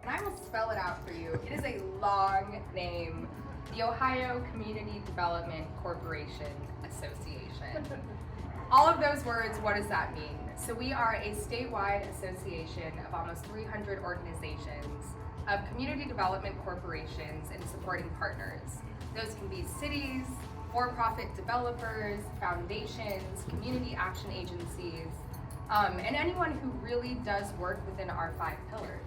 and I will spell it out for you. It is a long name. The Ohio Community Development Corporation Association. All of those words, what does that mean? So we are a statewide association of almost 300 organizations of community development corporations and supporting partners. Those can be cities, for-profit developers, foundations, community action agencies, and anyone who really does work within our 5 pillars.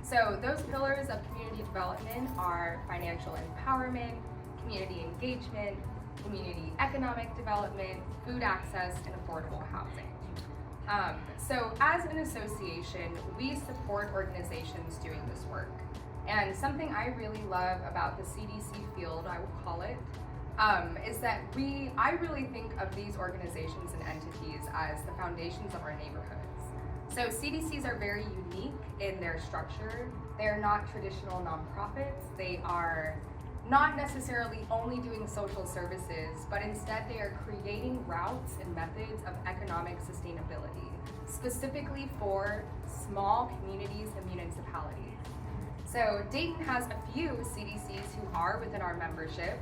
So those pillars of community development are financial empowerment, community engagement, community economic development, food access, and affordable housing. So as an association, we support organizations doing this work. And something I really love about the CDC field, I will call it, is that I really think of these organizations and entities as the foundations of our neighborhoods. So CDCs are very unique in their structure. They're not traditional nonprofits. They are not necessarily only doing social services, but instead they are creating routes and methods of economic sustainability, specifically for small communities and municipalities. So Dayton has a few CDCs who are within our membership.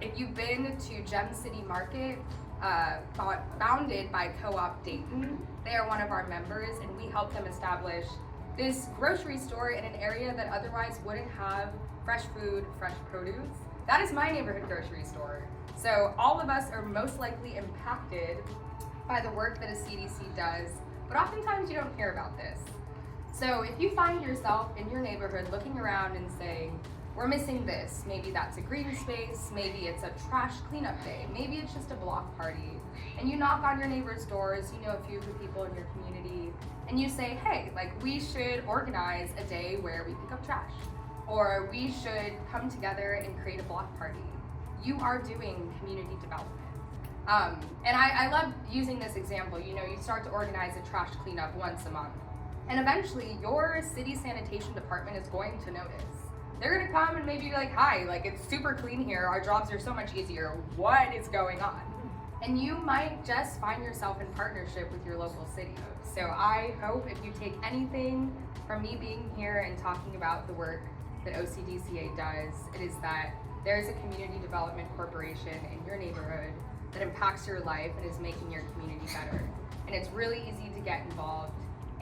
If you've been to Gem City Market, founded by Co-op Dayton, they are one of our members, and we help them establish this grocery store in an area that otherwise wouldn't have fresh food, fresh produce. That is my neighborhood grocery store. So all of us are most likely impacted by the work that a CDC does, but oftentimes you don't hear about this. So if you find yourself in your neighborhood looking around and saying, we're missing this, maybe that's a green space, maybe it's a trash cleanup day, maybe it's just a block party, and you knock on your neighbor's doors, you know a few of the people in your community, and you say, hey, like we should organize a day where we pick up trash, or we should come together and create a block party. You are doing community development. And I love using this example. You know, you start to organize a trash cleanup once a month, and eventually your city sanitation department is going to notice. They're gonna come and maybe be like, hi, like it's super clean here, our jobs are so much easier, what is going on? And you might just find yourself in partnership with your local city. So I hope if you take anything from me being here and talking about the work that OCDCA does, it is that there's a community development corporation in your neighborhood that impacts your life and is making your community better. And it's really easy to get involved,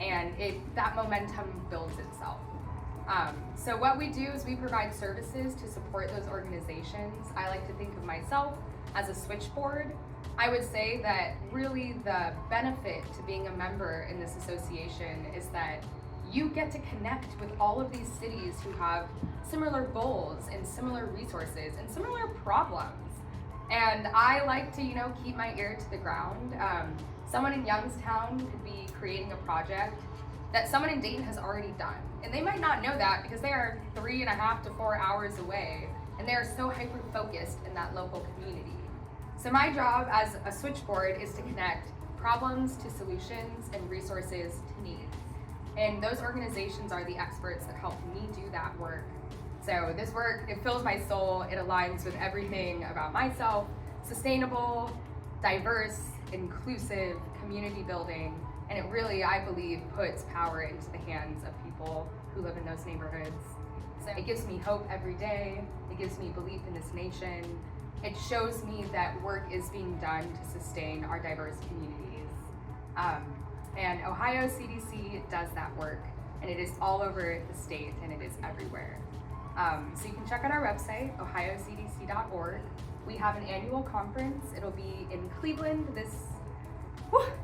and that momentum builds itself. So what we do is we provide services to support those organizations. I like to think of myself as a switchboard. I would say that really the benefit to being a member in this association is that you get to connect with all of these cities who have similar goals and similar resources and similar problems. And I like to, keep my ear to the ground. Someone in Youngstown could be creating a project that someone in Dayton has already done. And they might not know that because they are 3.5 to 4 hours away, and they are so hyper-focused in that local community. So my job as a switchboard is to connect problems to solutions and resources to needs. And those organizations are the experts that help me do that work. So this work, it fills my soul, it aligns with everything about myself: sustainable, diverse, inclusive, community building, and it really, I believe, puts power into the hands of people who live in those neighborhoods. So it gives me hope every day, it gives me belief in this nation, it shows me that work is being done to sustain our diverse communities. And Ohio CDC does that work, and it is all over the state, and it is everywhere. So you can check out our website, ohiocdc.org. We have an annual conference. It'll be in Cleveland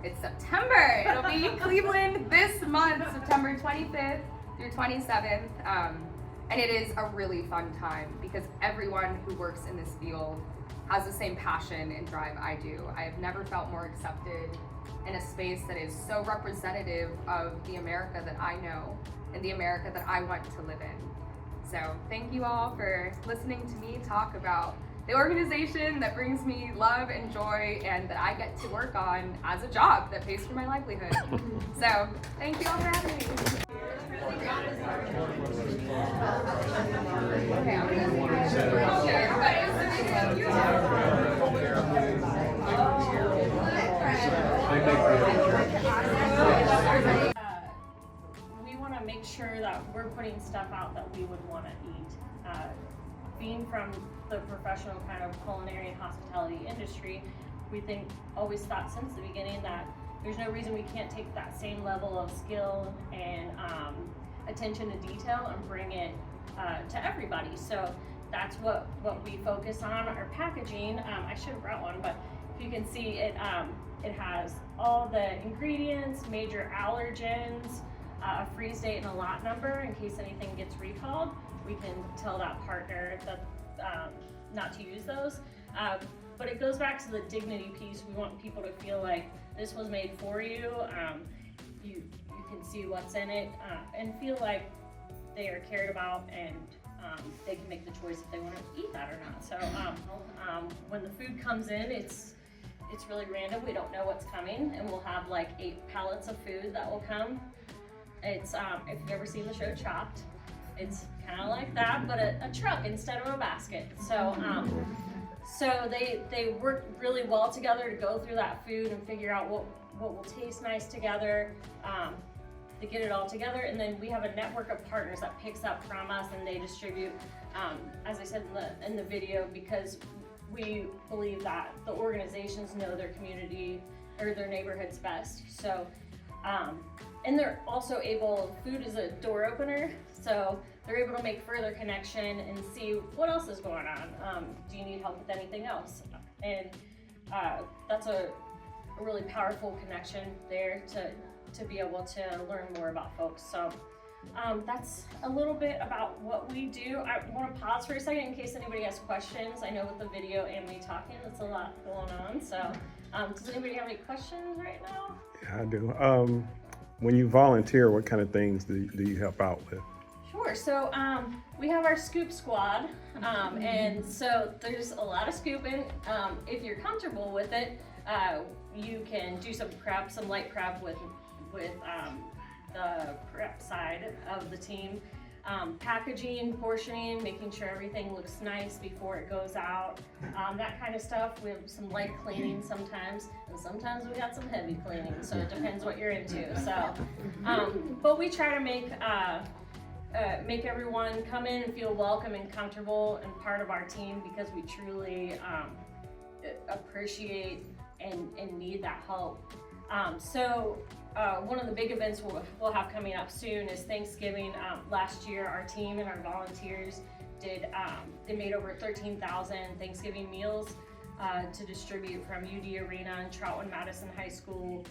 it's September. It'll be in Cleveland this month, September 25th through 27th. And it is a really fun time because everyone who works in this field has the same passion and drive I do. I have never felt more accepted in a space that is so representative of the America that I know and the America that I want to live in. So thank you all for listening to me talk about the organization that brings me love and joy and that I get to work on as a job that pays for my livelihood. So thank you all for having me. Okay, I'm we want to make make sure that we're putting stuff out that we would want to eat. Being from the professional kind of culinary and hospitality industry, we always thought since the beginning that there's no reason we can't take that same level of skill and attention to detail and bring it to everybody. So that's what we focus on. Our packaging, I should have brought one, but if you can see it, it has all the ingredients, major allergens, a freeze date and a lot number in case anything gets recalled. We can tell that partner that not to use those. But it goes back to the dignity piece. We want people to feel like this was made for you. You can see what's in it and feel like they are cared about, and they can make the choice if they want to eat that or not. So when the food comes in, it's really random. We don't know what's coming, and we'll have like 8 pallets of food that will come. It's if you've ever seen the show Chopped, it's kind of like that, but a truck instead of a basket. So so they work really well together to go through that food and figure out what will taste nice together. To get it all together, and then we have a network of partners that picks up from us and they distribute, as I said in the video, because we believe that the organizations know their community or their neighborhoods best. So and they're also able, food is a door opener, so they're able to make further connection and see what else is going on. Do you need help with anything else? And that's a really powerful connection there to be able to learn more about folks. So that's a little bit about what we do. I want to pause for a second in case anybody has questions. I know with the video and me talking, it's a lot going on. So does anybody have any questions right now? Yeah, I do. When you volunteer, what kind of things do you help out with? Sure. So we have our scoop squad, and so there's a lot of scooping. If you're comfortable with it, you can do some prep, some light prep with the prep side of the team. Packaging, portioning, making sure everything looks nice before it goes out, that kind of stuff. We have some light cleaning sometimes, and sometimes we got some heavy cleaning, so it depends what you're into. So, but we try to make everyone come in and feel welcome and comfortable and part of our team, because we truly appreciate and need that help. One of the big events we'll have coming up soon is Thanksgiving. Last year, our team and our volunteers they made over 13,000 Thanksgiving meals to distribute from UD Arena and Troutwin Madison High School.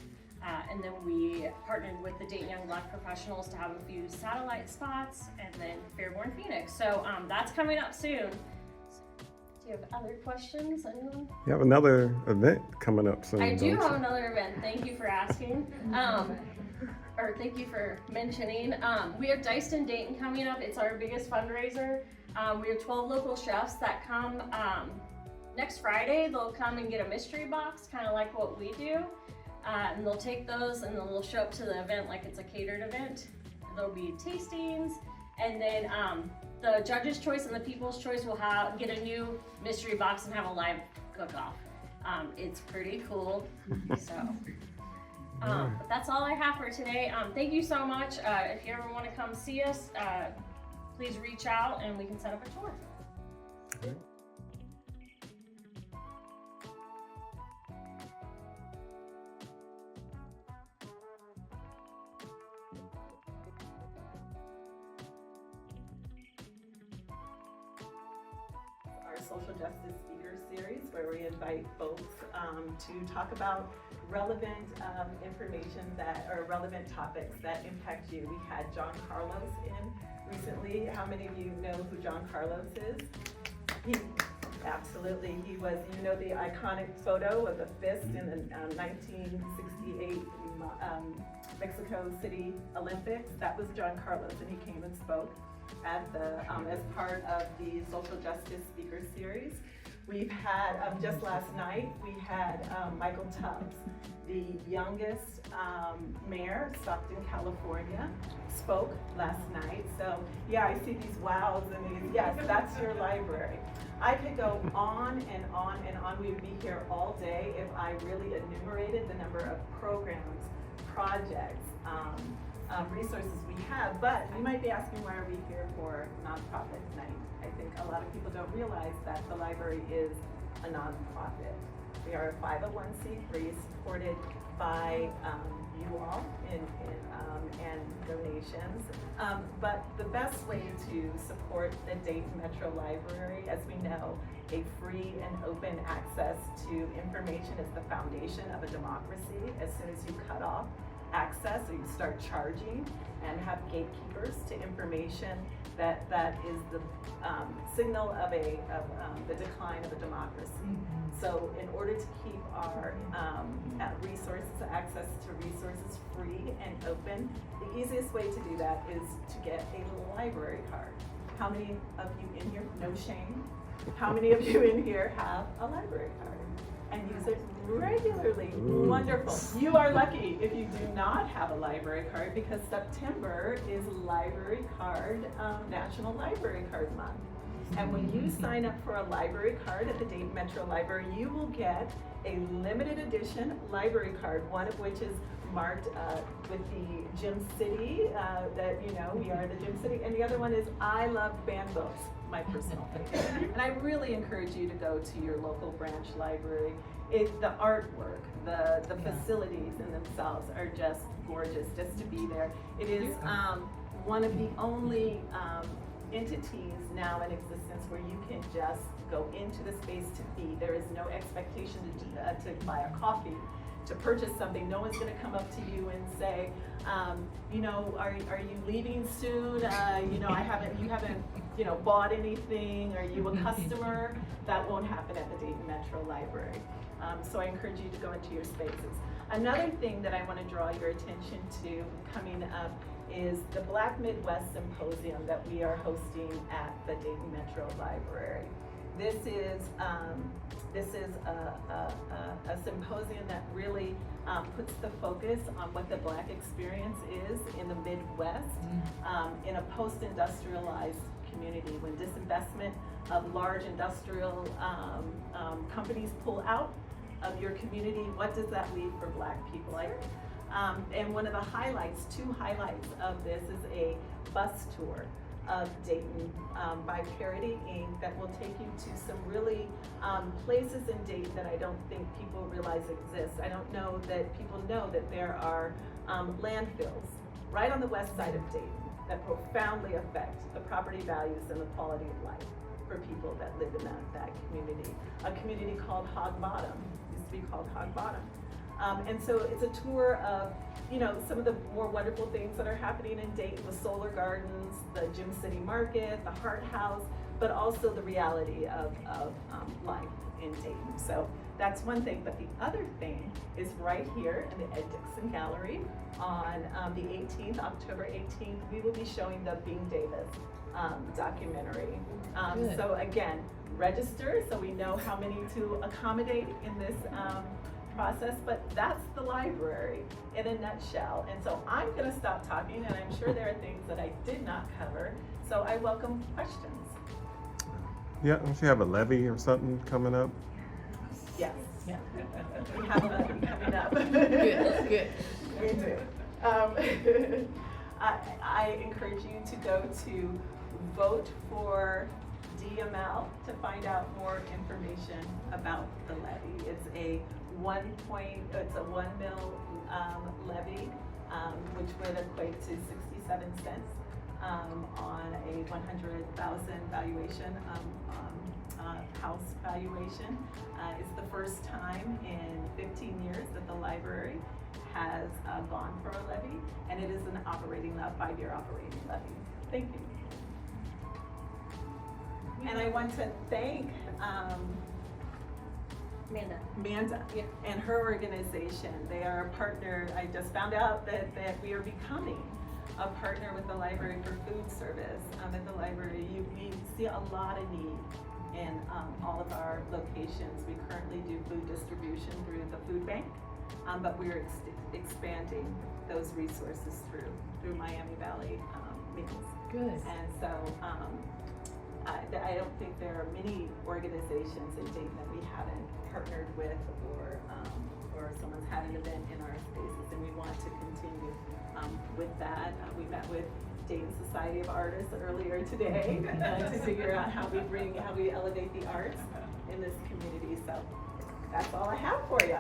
And then we partnered with the Dayton Young Black Professionals to have a few satellite spots, and then Fairborn Phoenix. So that's coming up soon. Do you have other questions, anyone? You have another event coming up soon. I do have another event. Thank you for asking. Or thank you for mentioning. We have Dixon Dayton coming up. It's our biggest fundraiser. We have 12 local chefs that come next Friday. They'll come and get a mystery box, kind of like what we do. And they'll take those and they'll show up to the event like it's a catered event. There'll be tastings, and then the judge's choice and the people's choice will get a new mystery box and have a live cook-off. It's pretty cool. So, but that's all I have for today. Thank you so much. If you ever want to come see us, please reach out and we can set up a tour. Okay. Social Justice Speaker Series, where we invite folks to talk about relevant information or relevant topics that impact you. We had John Carlos in recently. How many of you know who John Carlos is? Absolutely. He was, the iconic photo of the fist in the 1968 Mexico City Olympics. That was John Carlos, and he came and spoke at as part of the Social Justice Speaker Series. We've had, just last night, we had Michael Tubbs, the youngest mayor, Stockton, California, spoke last night. So yeah, I see these wows and these, yes, that's your library. I could go on and on and on. We would be here all day if I really enumerated the number of programs, projects, resources we have. But you might be asking, why are we here for nonprofit night? I think a lot of people don't realize that the library is a nonprofit. We are a 501c3 supported by you all and donations. But the best way to support the Dayton Metro Library, as we know, a free and open access to information is the foundation of a democracy. As soon as you cut off access or you start charging and have gatekeepers to information, that is the signal of the decline of a democracy. So in order to keep our resources, access to resources free and open, the easiest way to do that is to get a library card. How many of you in here, no shame, how many of you in here have a library card and use it regularly? Wonderful. You are lucky if you do not have a library card, because September is Library Card, National Library Card Month. And when you sign up for a library card at the Dayton Metro Library, you will get a limited edition library card, one of which is marked with the Gym City, that we are the Gym City, and the other one is I love banned books, my personal favorite. And I really encourage you to go to your local branch library. The artwork, the facilities in themselves are just gorgeous just to be there. It is one of the only entities now in existence where you can just go into the space to be. There is no expectation to buy a coffee, to purchase something. No one's going to come up to you and say, are you leaving soon? You haven't bought anything. Are you a customer? That won't happen at the Dayton Metro Library. So I encourage you to go into your spaces. Another thing that I want to draw your attention to coming up is the Black Midwest Symposium that we are hosting at the Dayton Metro Library. This is a symposium that really puts the focus on what the Black experience is in the Midwest, in a post-industrialized community. When disinvestment of large industrial companies pull out of your community, what does that leave for Black people? And one of the highlights, two highlights of this, is a bus tour of Dayton by Parity Inc. that will take you to some really places in Dayton that I don't think people realize exist. I don't know that people know that there are landfills right on the west side of Dayton that profoundly affect the property values and the quality of life for people that live in that community. A community called Hog Bottom, used to be called Hog Bottom. And so it's a tour of, some of the more wonderful things that are happening in Dayton, the Solar Gardens, the Gym City Market, the Heart House, but also the reality of life in Dayton. So that's one thing. But the other thing is right here in the Ed Dixon Gallery on the 18th, October 18th, we will be showing the Bing Davis documentary. So again, register so we know how many to accommodate in this process, but that's the library in a nutshell. And so I'm going to stop talking, and I'm sure there are things that I did not cover, so I welcome questions. Yeah, don't you have a levy or something coming up? Yes. Yeah. We have a levy coming up. Good. We do. I encourage you to go to Vote for DML to find out more information about the levy. It's a 1 mil levy, which would equate to 67 cents on a 100,000 valuation, house valuation. It's the first time in 15 years that the library has gone for a levy, and it is a 5-year operating levy. Thank you. And I want to thank Amanda and her organization. They are a partner. I just found out that we are becoming a partner with the Library for Food Service at the library. We see a lot of need in all of our locations. We currently do food distribution through the food bank, but we're expanding those resources through Miami Valley meals. Good. And so I don't think there are many organizations in Dayton that we haven't partnered with, or someone's had an event in our spaces, and we want to continue with that, we met with Dayton Society of Artists earlier today to figure out how we elevate the arts in this community. So that's all I have for you.